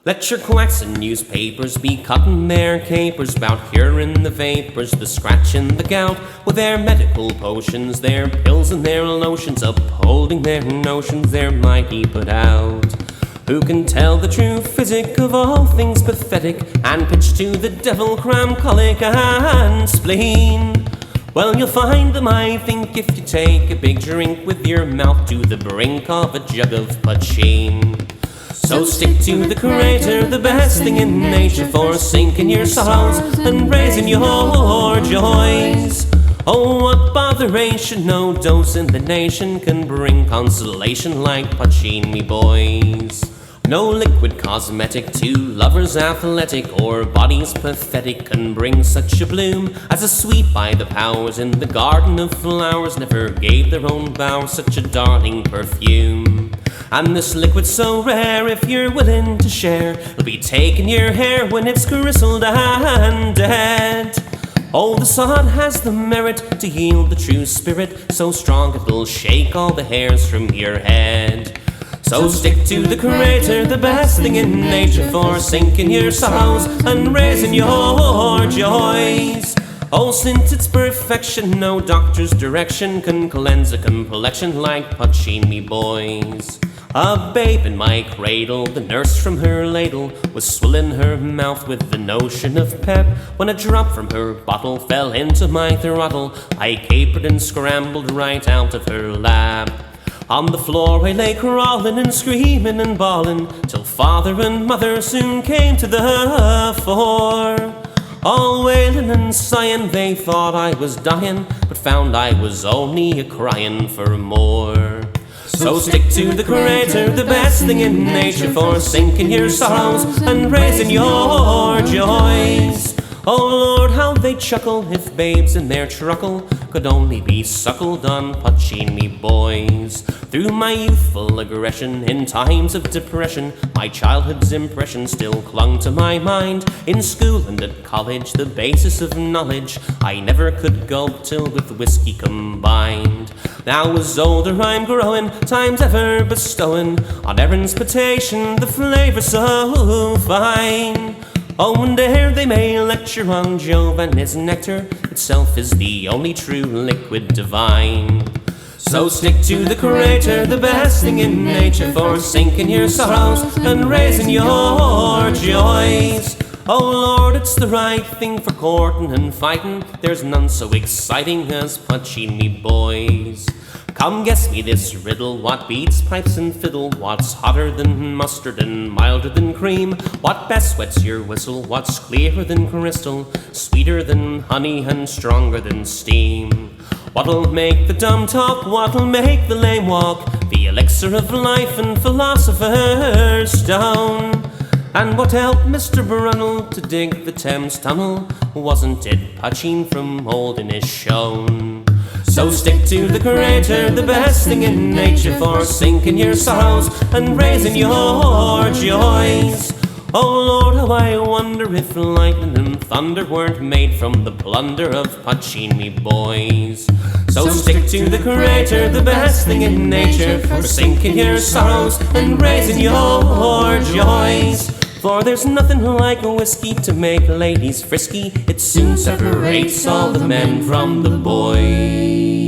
Let your quacks and newspapers be cutting their capers about curing the vapors, the scratch and the gout, with their medical potions, their pills and their lotions, upholding their notions they're mighty put out. Who can tell the true physic of all things pathetic, and pitch to the devil cram, colic and spleen? Well, you'll find them, I think, if you take a big drink with your mouth to the brink of a jug of poteen. So stick to the Creator, the best thing in nature, for sinking your sorrows and raising your joys. Oh, what botheration, no dose in the nation can bring consolation like poteen, me boys. No liquid cosmetic to lovers athletic or bodies pathetic can bring such a bloom as a sweet by the powers in the garden of flowers never gave their own bowers such a darling perfume. And this liquid so rare, if you're willing to share, it'll be taking your hair when it's grizzled and dead. Oh, the sod has the merit to yield the true spirit, so strong it'll shake all the hairs from your head. So stick to the Creator, the best thing in nature, for sinking your sorrows and raising your joys. Oh, since its perfection, no doctor's direction can cleanse a complexion like poteen, me boys. A babe in my cradle, the nurse from her ladle was swilling her mouth with the notion of pep, when a drop from her bottle fell into my throttle. I capered and scrambled right out of her lap. On the floor I lay crawling and screaming and bawling, till father and mother soon came to the fore. All wailing and sighing, they thought I was dying, but found I was only a-crying for more. So stick to the Creator, the best thing in nature, for sinking your sorrows and raising your joys. Oh Lord, how they chuckle if babes in their truckle could only be suckled on poteen, me boys. Through my youthful aggression in times of depression, my childhood's impression still clung to my mind. In school and at college, the basis of knowledge I never could gulp till with whiskey combined. Now as older I'm growing, time's ever bestowing on Erin's potation the flavour so fine. Oh, and dare they may lecture on Jove and his nectar, itself is the only true liquid divine. So stick to the Creator, the best thing in nature, for sinking your sorrows and raising your joys. Oh Lord, it's the right thing for courting and fighting, there's none so exciting as poteen, me boys. Come guess me this riddle, what beats pipes and fiddle, what's hotter than mustard and milder than cream, what best wets your whistle, what's clearer than crystal, sweeter than honey and stronger than steam. What'll make the dumb talk, what'll make the lame walk, the elixir of life and philosopher's stone. And what helped Mr. Brunel to dig the Thames Tunnel, wasn't it poteen from old Inishowen? So stick to the Creator, the best thing in nature, for sinking your sorrows and raising your joys. Oh Lord, how I wonder if lightning and thunder weren't made from the plunder of poteen, me boys. So stick to the Creator, the best thing in nature, for sinking your sorrows and raising your joys. For there's nothing like a whiskey to make ladies frisky, it soon separates all the men from the boys.